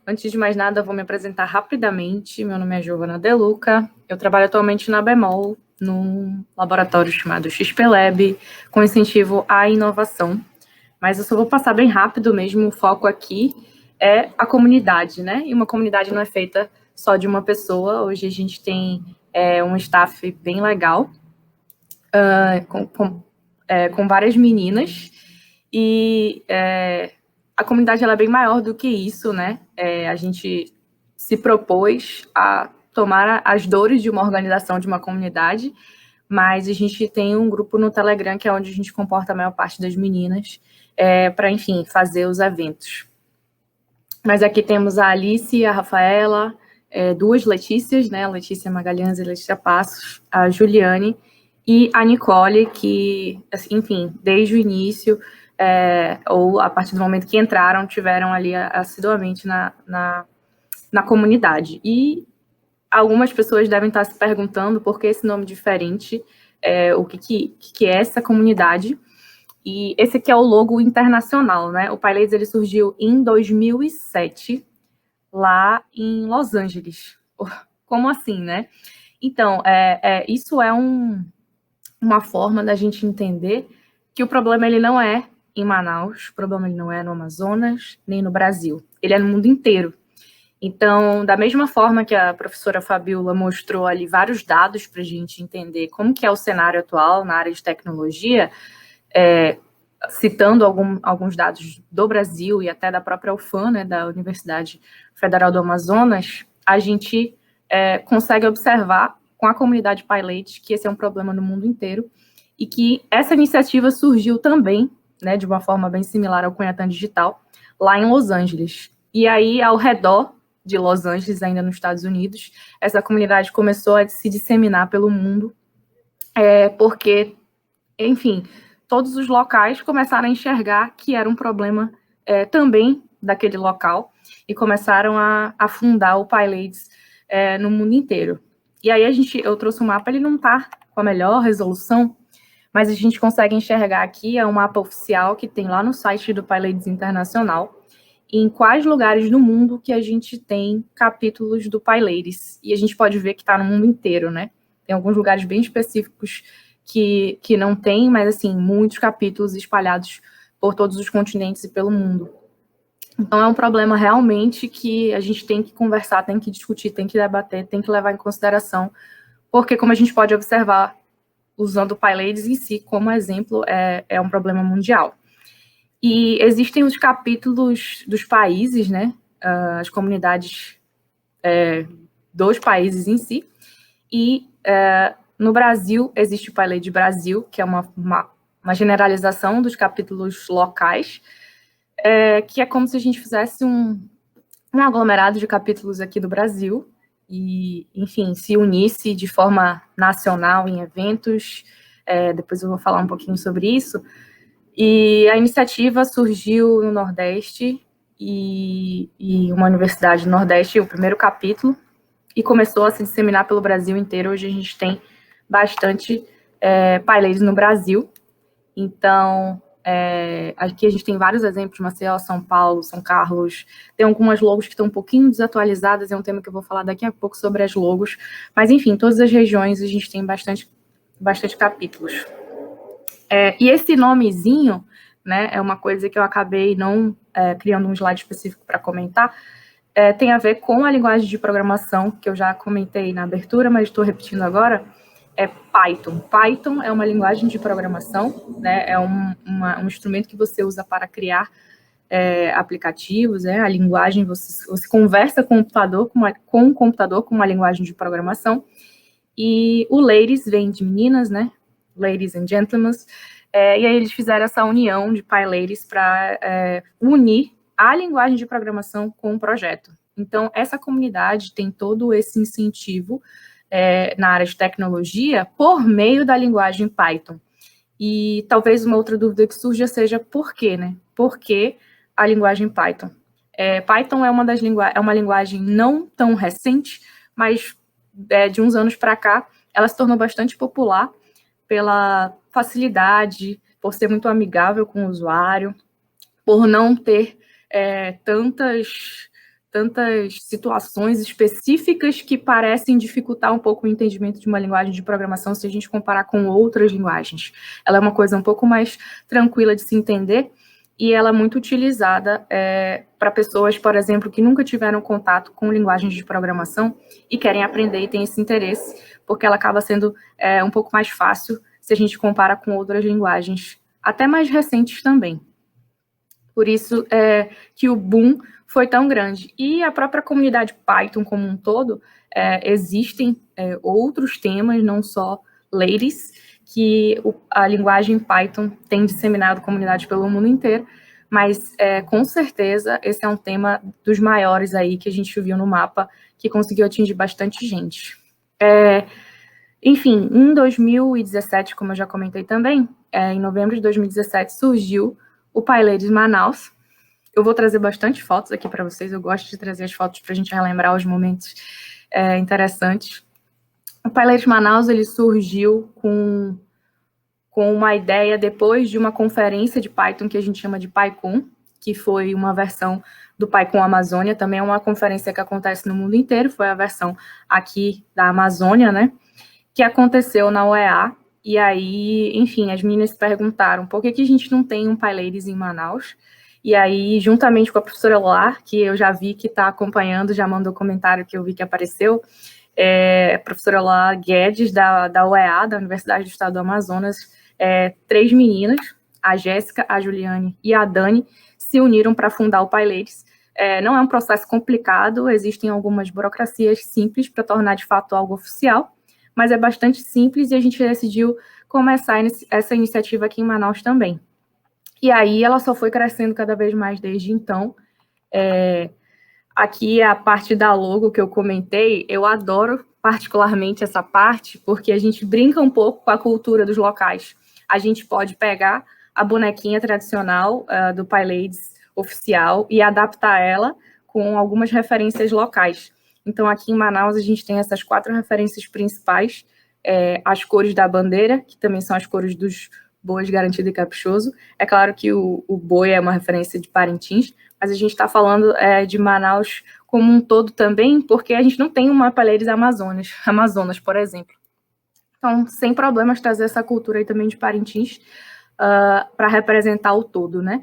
Antes de mais nada, vou me apresentar rapidamente. Meu nome é Giovana De Luca. Eu trabalho atualmente na Bemol, num laboratório chamado XP Lab, com incentivo à inovação. Mas eu só vou passar bem rápido mesmo. O foco aqui é a comunidade, né? E uma comunidade não é feita só de uma pessoa. Hoje a gente tem um staff bem legal, com várias meninas. E a comunidade ela é bem maior do que isso, né? A gente se propôs a tomar as dores de uma organização, de uma comunidade, mas a gente tem um grupo no Telegram que é onde a gente comporta a maior parte das meninas para, enfim, fazer os eventos. Mas aqui temos a Alice e a Rafaela, duas Letícias, né? A Letícia Magalhães e a Letícia Passos, a Juliane e a Nicole, que, enfim, desde o início, ou a partir do momento que entraram, tiveram ali assiduamente na comunidade. E algumas pessoas devem estar se perguntando por que esse nome diferente, o que é essa comunidade. E esse aqui é o logo internacional, né? O PyLadies, ele surgiu em 2007, lá em Los Angeles. Como assim, né? Então, isso é uma forma da gente entender que o problema ele não é em Manaus, o problema ele não é no Amazonas, nem no Brasil. Ele é no mundo inteiro. Então, da mesma forma que a professora Fabiola mostrou ali vários dados para a gente entender como que é o cenário atual na área de tecnologia, citando alguns dados do Brasil e até da própria UFAM, né, da Universidade Federal do Amazonas, a gente consegue observar com a comunidade PyLadies que esse é um problema no mundo inteiro e que essa iniciativa surgiu também, né, de uma forma bem similar ao Cunhatã Digital, lá em Los Angeles. E aí, ao redor de Los Angeles, ainda nos Estados Unidos, essa comunidade começou a se disseminar pelo mundo, porque, enfim, todos os locais começaram a enxergar que era um problema também daquele local e começaram a fundar o PyLadies no mundo inteiro. E aí eu trouxe um mapa, ele não está com a melhor resolução, mas a gente consegue enxergar aqui, é um mapa oficial que tem lá no site do PyLadies Internacional, em quais lugares do mundo que a gente tem capítulos do PyLadies. E a gente pode ver que está no mundo inteiro, né? Tem alguns lugares bem específicos que não tem, mas, assim, muitos capítulos espalhados por todos os continentes e pelo mundo. Então, é um problema realmente que a gente tem que conversar, tem que discutir, tem que debater, tem que levar em consideração, porque, como a gente pode observar, usando o PyLadies em si como exemplo, é um problema mundial. E existem os capítulos dos países, né? As comunidades dos países em si. E no Brasil, existe o PyLadies Brasil, que é uma generalização dos capítulos locais, que é como se a gente fizesse um aglomerado de capítulos aqui do Brasil e, enfim, se unisse de forma nacional em eventos. Depois eu vou falar um pouquinho sobre isso. E a iniciativa surgiu no Nordeste e uma universidade do Nordeste, o primeiro capítulo, e começou a se disseminar pelo Brasil inteiro. Hoje a gente tem bastante PyLadies no Brasil. Então, aqui a gente tem vários exemplos, Maceió, São Paulo, São Carlos. Tem algumas logos que estão um pouquinho desatualizadas, é um tema que eu vou falar daqui a pouco sobre as logos. Mas, enfim, todas as regiões a gente tem bastante capítulos. E esse nomezinho, né, é uma coisa que eu acabei não criando um slide específico para comentar, tem a ver com a linguagem de programação, que eu já comentei na abertura, mas estou repetindo agora, é Python. Python é uma linguagem de programação, né, é um instrumento que você usa para criar aplicativos, a linguagem, você conversa com o computador com uma linguagem de programação, e o ladies vem de meninas, né, ladies and gentlemen, e aí eles fizeram essa união de PyLadies para unir a linguagem de programação com o projeto. Então, essa comunidade tem todo esse incentivo na área de tecnologia por meio da linguagem Python. E talvez uma outra dúvida que surja seja por quê, né? Por que a linguagem Python? Python é uma linguagem não tão recente, mas de uns anos para cá, ela se tornou bastante popular pela facilidade, por ser muito amigável com o usuário, por não ter tantas situações específicas que parecem dificultar um pouco o entendimento de uma linguagem de programação se a gente comparar com outras linguagens. Ela é uma coisa um pouco mais tranquila de se entender e ela é muito utilizada para pessoas, por exemplo, que nunca tiveram contato com linguagens de programação e querem aprender e têm esse interesse, porque ela acaba sendo um pouco mais fácil se a gente compara com outras linguagens, até mais recentes também. Por isso que o boom foi tão grande. E a própria comunidade Python como um todo, existem outros temas, não só ladies, que a linguagem Python tem disseminado comunidade pelo mundo inteiro, mas com certeza esse é um tema dos maiores aí que a gente viu no mapa, que conseguiu atingir bastante gente. Enfim, em 2017, como eu já comentei também, em novembro de 2017 surgiu o PyLadies Manaus. Eu vou trazer bastante fotos aqui para vocês, eu gosto de trazer as fotos para a gente relembrar os momentos interessantes. O PyLadies Manaus, ele surgiu com uma ideia depois de uma conferência de Python que a gente chama de PyCon, que foi uma versão do PyCon Amazônia, também é uma conferência que acontece no mundo inteiro, foi a versão aqui da Amazônia, né, que aconteceu na UEA, e aí, enfim, as meninas se perguntaram por que a gente não tem um PyLadies em Manaus, e aí, juntamente com a professora Lar, que eu já vi que está acompanhando, já mandou comentário que eu vi que apareceu, a professora Lar Guedes, da UEA, da Universidade do Estado do Amazonas, 3 meninas, a Jéssica, a Juliane e a Dani, se uniram para fundar o PyLadies. Não é um processo complicado, existem algumas burocracias simples para tornar de fato algo oficial, mas é bastante simples e a gente decidiu começar essa iniciativa aqui em Manaus também. E aí ela só foi crescendo cada vez mais desde então. Aqui a parte da logo que eu comentei, eu adoro particularmente essa parte, porque a gente brinca um pouco com a cultura dos locais. A gente pode pegar a bonequinha tradicional do PyLadies oficial e adaptar ela com algumas referências locais. Então, aqui em Manaus, a gente tem essas 4 referências principais, as cores da bandeira, que também são as cores dos bois Garantido e Caprichoso. É claro que o boi é uma referência de Parintins, mas a gente está falando de Manaus como um todo também, porque a gente não tem uma PyLadies Amazonas, por exemplo. Então, sem problemas, trazer essa cultura aí também de Parintins para representar o todo, né?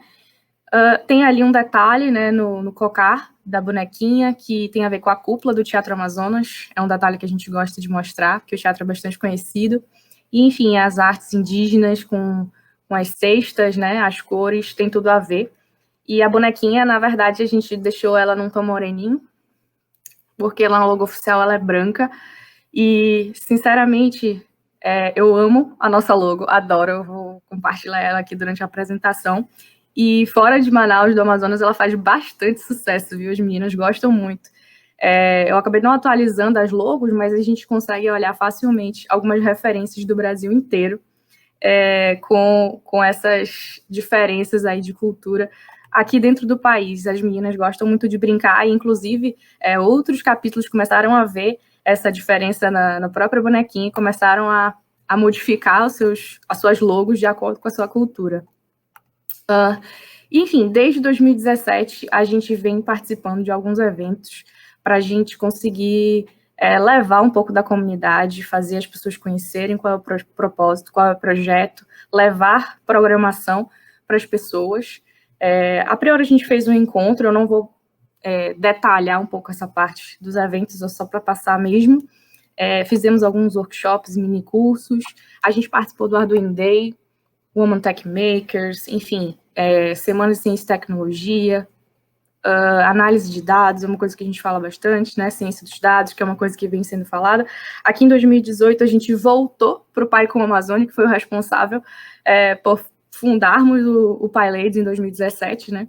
Tem ali um detalhe, né, no cocar da bonequinha, que tem a ver com a cúpula do Teatro Amazonas. É um detalhe que a gente gosta de mostrar, porque o teatro é bastante conhecido. E, enfim, as artes indígenas com as cestas, né, as cores, tem tudo a ver. E a bonequinha, na verdade, a gente deixou ela num tom moreninho, porque lá no logo oficial ela é branca. E, sinceramente, eu amo a nossa logo, adoro, eu vou compartilhar ela aqui durante a apresentação. E fora de Manaus, do Amazonas, ela faz bastante sucesso, viu? As meninas gostam muito. Eu acabei não atualizando as logos, mas a gente consegue olhar facilmente algumas referências do Brasil inteiro com essas diferenças aí de cultura aqui dentro do país. As meninas gostam muito de brincar, e inclusive outros capítulos começaram a ver essa diferença na própria bonequinha e começaram a modificar as suas logos de acordo com a sua cultura. Enfim, desde 2017, a gente vem participando de alguns eventos para a gente conseguir levar um pouco da comunidade, fazer as pessoas conhecerem qual é o propósito, qual é o projeto, levar programação para as pessoas. A priori, a gente fez um encontro, eu não vou detalhar um pouco essa parte dos eventos, só para passar mesmo. Fizemos alguns workshops, mini cursos, a gente participou do Arduino Day, Woman Tech Makers, enfim, Semana de Ciência e Tecnologia, análise de dados, é uma coisa que a gente fala bastante, né, ciência dos dados, que é uma coisa que vem sendo falada. Aqui em 2018, a gente voltou para o PyCon Amazônia, que foi o responsável por fundarmos o PyLadies em 2017, né.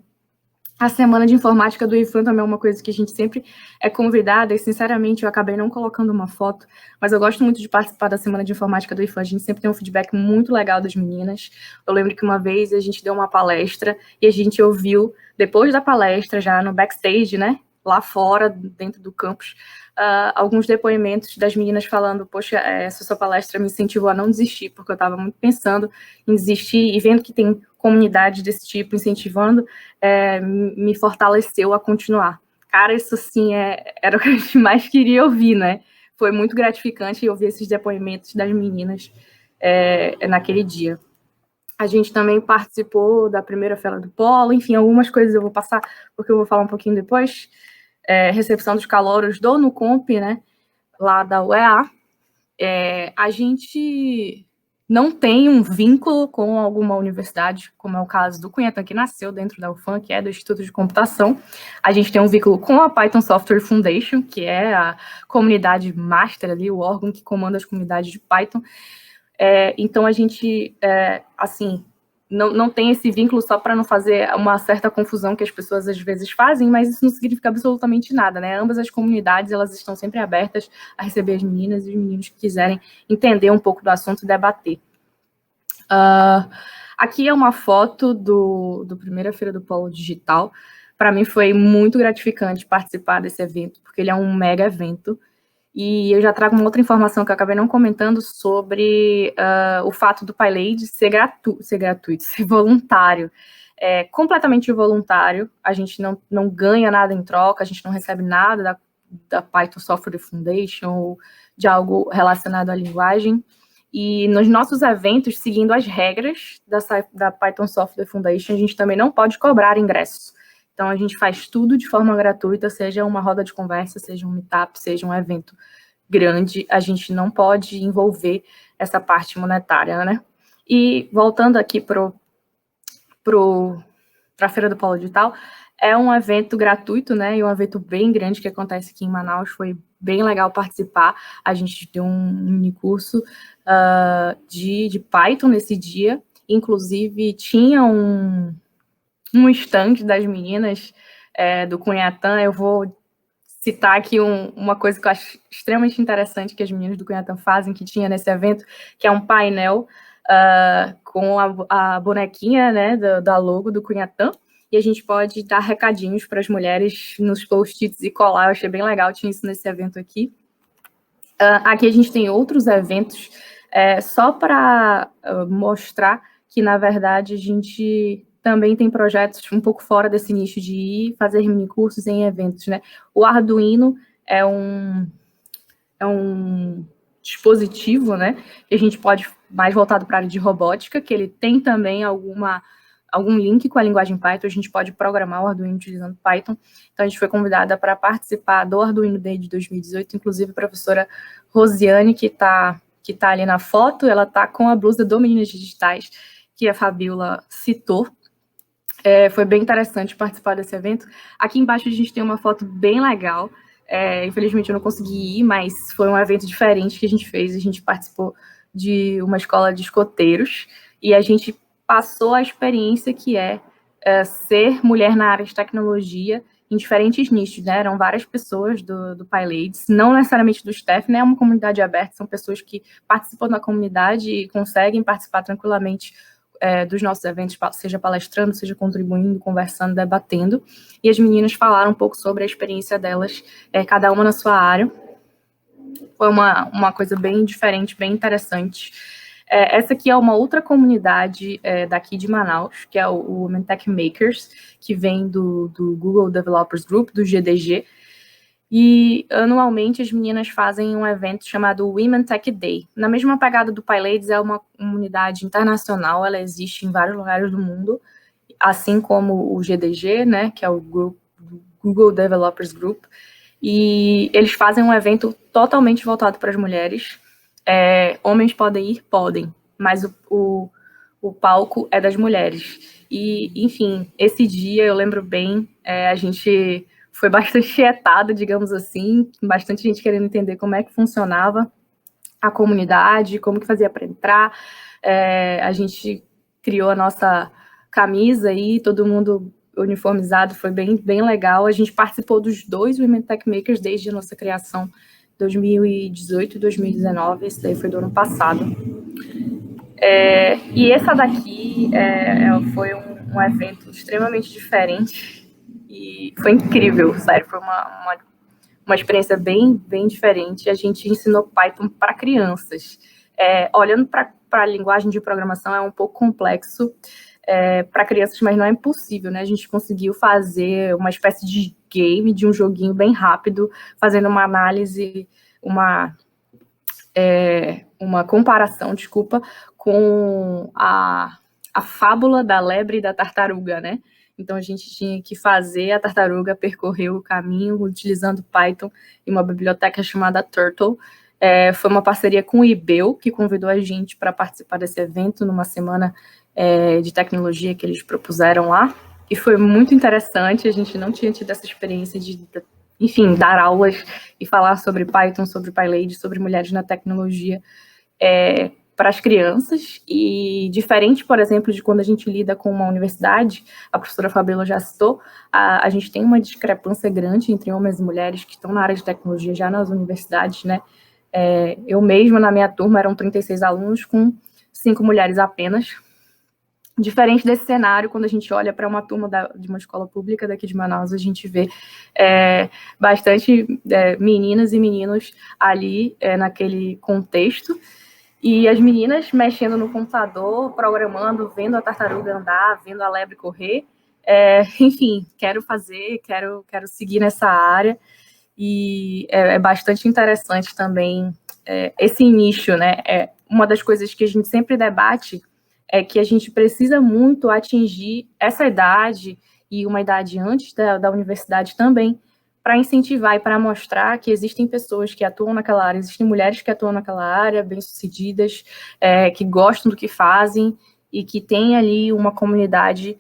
A Semana de Informática do IFAM também é uma coisa que a gente sempre é convidada, e sinceramente eu acabei não colocando uma foto, mas eu gosto muito de participar da Semana de Informática do IFAM, a gente sempre tem um feedback muito legal das meninas. Eu lembro que uma vez a gente deu uma palestra e a gente ouviu, depois da palestra, já no backstage, né, lá fora, dentro do campus, alguns depoimentos das meninas falando, poxa, essa sua palestra me incentivou a não desistir, porque eu estava muito pensando em desistir, e vendo que tem comunidade desse tipo incentivando, me fortaleceu a continuar. Cara, isso assim era o que a gente mais queria ouvir, né? Foi muito gratificante ouvir esses depoimentos das meninas naquele dia. A gente também participou da primeira Feira do Polo, enfim, algumas coisas eu vou passar, porque eu vou falar um pouquinho depois. Recepção dos calouros do Nucomp, né? Lá da UEA. A gente não tem um vínculo com alguma universidade, como é o caso do Cunhatã, que nasceu dentro da UFAM, que é do Instituto de Computação. A gente tem um vínculo com a Python Software Foundation, que é a comunidade master ali, o órgão que comanda as comunidades de Python. Então, a gente, assim, não tem esse vínculo só para não fazer uma certa confusão que as pessoas às vezes fazem, mas isso não significa absolutamente nada, né? Ambas as comunidades, elas estão sempre abertas a receber as meninas e os meninos que quiserem entender um pouco do assunto e debater. Aqui é uma foto do primeira Feira do Polo Digital. Para mim foi muito gratificante participar desse evento, porque ele é um mega evento. E eu já trago uma outra informação que eu acabei não comentando sobre o fato do PyLady ser gratuito, ser voluntário. Completamente voluntário, a gente não ganha nada em troca, a gente não recebe nada da Python Software Foundation ou de algo relacionado à linguagem. E nos nossos eventos, seguindo as regras da Python Software Foundation, a gente também não pode cobrar ingressos. Então, a gente faz tudo de forma gratuita, seja uma roda de conversa, seja um meetup, seja um evento grande, a gente não pode envolver essa parte monetária, né? E voltando aqui para a Feira do Polo Digital, é um evento gratuito, né? E um evento bem grande que acontece aqui em Manaus, foi bem legal participar. A gente deu um mini curso de Python nesse dia, inclusive tinha um stand das meninas do Cunhatã. Eu vou citar aqui uma coisa que eu acho extremamente interessante que as meninas do Cunhatã fazem, que tinha nesse evento, que é um painel com a bonequinha, né, da logo do Cunhatã, e a gente pode dar recadinhos para as mulheres nos post-its e colar. Eu achei bem legal, tinha isso nesse evento aqui. Aqui a gente tem outros eventos, só para mostrar que, na verdade, a gente também tem projetos um pouco fora desse nicho de ir fazer mini-cursos em eventos, né? O Arduino é um dispositivo, né, que a gente pode, mais voltado para a área de robótica, que ele tem também algum link com a linguagem Python, a gente pode programar o Arduino utilizando Python. Então, a gente foi convidada para participar do Arduino Day de 2018, inclusive a professora Rosiane, que tá ali na foto, ela está com a blusa do Meninas Digitais, que a Fabiola citou. Foi bem interessante participar desse evento. Aqui embaixo a gente tem uma foto bem legal. Infelizmente eu não consegui ir, mas foi um evento diferente que a gente fez. A gente participou de uma escola de escoteiros e a gente passou a experiência que ser mulher na área de tecnologia em diferentes nichos, né? Eram várias pessoas do PyLadies, não necessariamente do staff, né? É uma comunidade aberta, são pessoas que participam da comunidade e conseguem participar tranquilamente dos nossos eventos, seja palestrando, seja contribuindo, conversando, debatendo. E as meninas falaram um pouco sobre a experiência delas, cada uma na sua área. Foi uma coisa bem diferente, bem interessante. Essa aqui é uma outra comunidade daqui de Manaus, que é o Women Tech Makers, que vem do Google Developers Group, do GDG. E, anualmente, as meninas fazem um evento chamado Women Tech Day. Na mesma pegada do PyLadies, é uma comunidade internacional, ela existe em vários lugares do mundo, assim como o GDG, né, que é o Google Developers Group, e eles fazem um evento totalmente voltado para as mulheres. Homens podem ir? Podem, mas o palco é das mulheres. E, enfim, esse dia, eu lembro bem, a gente foi bastante tietado, digamos assim, bastante gente querendo entender como é que funcionava a comunidade, como que fazia para entrar. A gente criou a nossa camisa aí, todo mundo uniformizado, foi bem, bem legal. A gente participou dos 2 Women Tech Makers desde a nossa criação, 2018 e 2019, esse daí foi do ano passado. E essa daqui foi um evento extremamente diferente e foi incrível, sério, foi uma experiência bem, bem diferente. A gente ensinou Python para crianças. Olhando para a linguagem de programação, é um pouco complexo para crianças, mas não é impossível, né? A gente conseguiu fazer uma espécie de game, de um joguinho bem rápido, fazendo uma análise, uma comparação, com a fábula da lebre e da tartaruga, né? Então, a gente tinha que fazer a tartaruga percorrer o caminho utilizando Python e uma biblioteca chamada Turtle. Foi uma parceria com o IBEL, que convidou a gente para participar desse evento numa semana de tecnologia que eles propuseram lá. E foi muito interessante, a gente não tinha tido essa experiência de, enfim, dar aulas e falar sobre Python, sobre PyLady, sobre mulheres na tecnologia para as crianças, e diferente, por exemplo, de quando a gente lida com uma universidade, a professora Fabíola já citou, a gente tem uma discrepância grande entre homens e mulheres que estão na área de tecnologia já nas universidades, né? Eu mesma, na minha turma, eram 36 alunos com 5 mulheres apenas. Diferente desse cenário, quando a gente olha para uma turma de uma escola pública daqui de Manaus, a gente vê bastante meninas e meninos ali naquele contexto, e as meninas mexendo no computador, programando, vendo a tartaruga andar, vendo a lebre correr. Enfim, quero seguir nessa área, e é bastante interessante também esse nicho, né? Uma das coisas que a gente sempre debate é que a gente precisa muito atingir essa idade e uma idade antes da universidade também, para incentivar e para mostrar que existem pessoas que atuam naquela área, existem mulheres que atuam naquela área, bem-sucedidas, que gostam do que fazem e que tem ali uma comunidade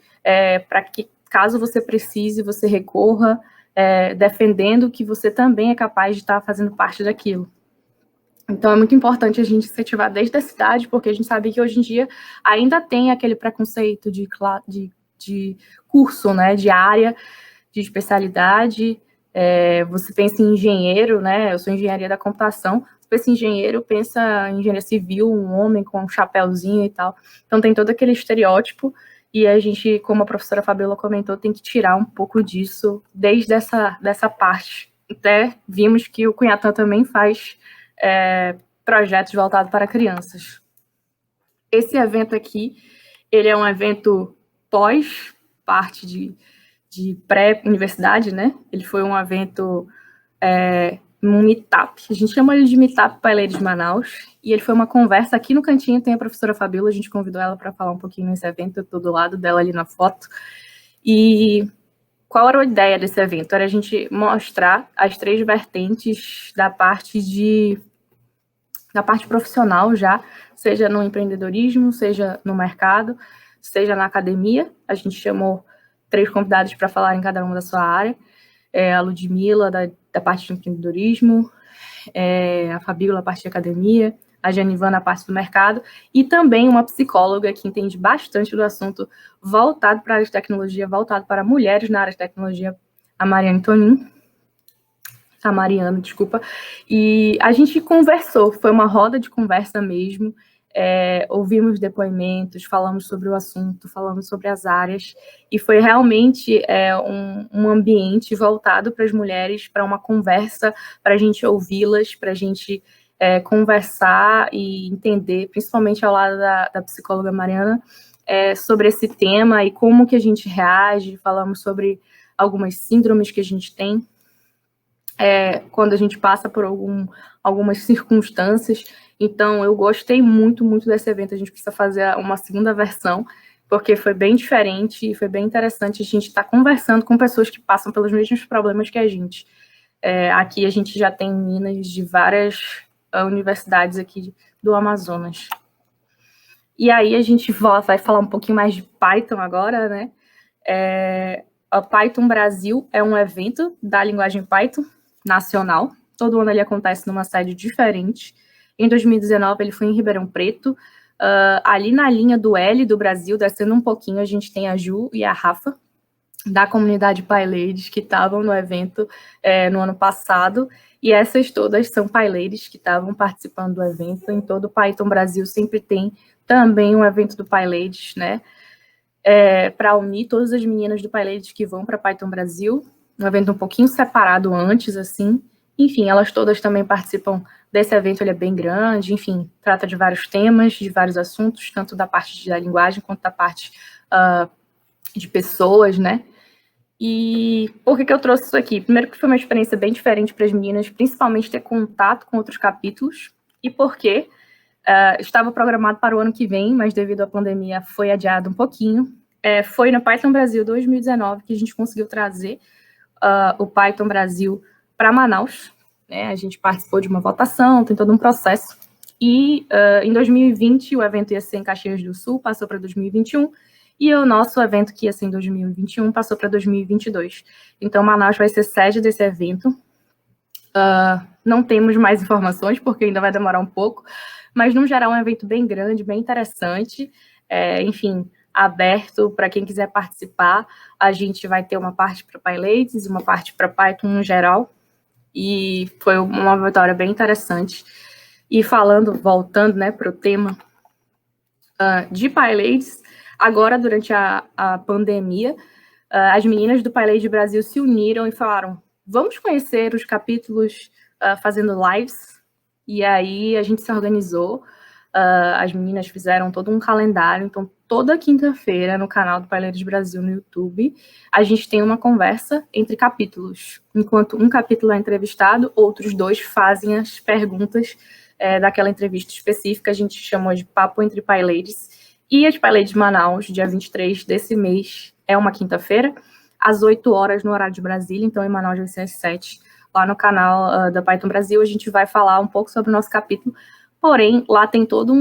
para que, caso você precise, você recorra, defendendo que você também é capaz de estar fazendo parte daquilo. Então, é muito importante a gente incentivar desde a cidade, porque a gente sabe que hoje em dia ainda tem aquele preconceito de curso, né, de área, de especialidade. Você pensa em engenheiro, né? Eu sou engenharia da computação. Você pensa em engenheiro, pensa em engenharia civil, um homem com um chapéuzinho e tal. Então, tem todo aquele estereótipo, e a gente, como a professora Fabíola comentou, tem que tirar um pouco disso desde dessa parte. Até vimos que o Cunhatã também faz projetos voltados para crianças. Esse evento aqui, ele é um evento pós parte de pré-universidade, né? Ele foi um evento, um meetup. A gente chama ele de Meetup PyLady de Manaus, e ele foi uma conversa. Aqui no cantinho tem a professora Fabíola, a gente convidou ela para falar um pouquinho nesse evento, eu estou do lado dela ali na foto. E qual era a ideia desse evento? Era a gente mostrar as 3 vertentes da parte profissional já, seja no empreendedorismo, seja no mercado, seja na academia. A gente chamou 3 convidados para falar em cada uma da sua área. A Ludmila, da parte de empreendedorismo, a Fabíola, da parte de academia, a Janivana, a parte do mercado, e também uma psicóloga que entende bastante do assunto, voltado para a área de tecnologia, voltado para mulheres na área de tecnologia, a Mariana, desculpa, e a gente conversou, foi uma roda de conversa mesmo, ouvimos depoimentos, falamos sobre o assunto, falamos sobre as áreas, e foi realmente um ambiente voltado para as mulheres, para uma conversa, para a gente ouvi-las, para a gente conversar e entender, principalmente ao lado da psicóloga Mariana, sobre esse tema e como que a gente reage. Falamos sobre algumas síndromes que a gente tem, quando a gente passa por algumas circunstâncias. Então, eu gostei muito, muito desse evento. A gente precisa fazer uma segunda versão, porque foi bem diferente e foi bem interessante a gente estar conversando com pessoas que passam pelos mesmos problemas que a gente. Aqui a gente já tem meninas de várias universidades aqui do Amazonas. E aí a gente vai falar um pouquinho mais de Python agora, né? A Python Brasil é um evento da linguagem Python nacional. Todo ano ele acontece numa sede diferente. Em 2019 ele foi em Ribeirão Preto. Ali na linha do L do Brasil, descendo um pouquinho, a gente tem a Ju e a Rafa, da comunidade PyLadies, que estavam no evento no ano passado, e essas todas são PyLadies que estavam participando do evento. Em todo o Python Brasil sempre tem também um evento do PyLadies, né? Para unir todas as meninas do PyLadies que vão para Python Brasil, um evento um pouquinho separado antes, assim. Enfim, elas todas também participam desse evento, ele é bem grande, enfim, trata de vários temas, de vários assuntos, tanto da parte da linguagem quanto da parte de pessoas, né? E por que eu trouxe isso aqui? Primeiro que foi uma experiência bem diferente para as meninas, principalmente ter contato com outros capítulos, e porque estava programado para o ano que vem, mas devido à pandemia foi adiado um pouquinho. Foi no Python Brasil 2019 que a gente conseguiu trazer o Python Brasil para Manaus, né? A gente participou de uma votação, tem todo um processo. E em 2020 o evento ia ser em Caxias do Sul, passou para 2021, e o nosso evento, que ia ser em 2021, passou para 2022. Então, Manaus vai ser sede desse evento. Não temos mais informações, porque ainda vai demorar um pouco, mas, no geral, é um evento bem grande, bem interessante. Enfim, aberto para quem quiser participar. A gente vai ter uma parte para PyLates, uma parte para Python no geral, e foi uma vitória bem interessante. E voltando, né, para o tema de PyLates, agora, durante a pandemia, as meninas do PyLates Brasil se uniram e falaram, vamos conhecer os capítulos fazendo lives, e aí a gente se organizou, as meninas fizeram todo um calendário, então toda quinta-feira no canal do PyLates Brasil no YouTube, a gente tem uma conversa entre capítulos, enquanto um capítulo é entrevistado, outros 2 fazem as perguntas daquela entrevista específica, a gente chamou de Papo entre PyLates, e as PyLates Manaus, dia 23 desse mês, é uma quinta-feira, às 8 horas no horário de Brasília, então em Manaus vai ser às 7. Lá no canal da Python Brasil, a gente vai falar um pouco sobre o nosso capítulo, porém, lá tem toda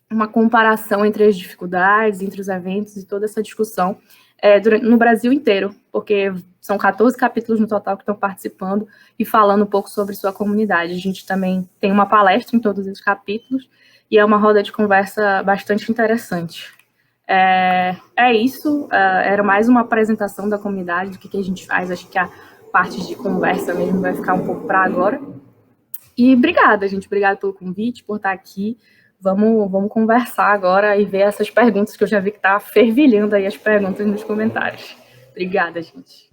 uma comparação entre as dificuldades, entre os eventos e toda essa discussão no Brasil inteiro, porque são 14 capítulos no total que estão participando e falando um pouco sobre sua comunidade. A gente também tem uma palestra em todos esses capítulos e é uma roda de conversa bastante interessante. Isso, era mais uma apresentação da comunidade, do que a gente faz. Acho que a parte de conversa mesmo vai ficar um pouco para agora. E obrigada, gente, obrigada pelo convite, por estar aqui. Vamos conversar agora e ver essas perguntas, que eu já vi que está fervilhando aí as perguntas nos comentários. Obrigada, gente.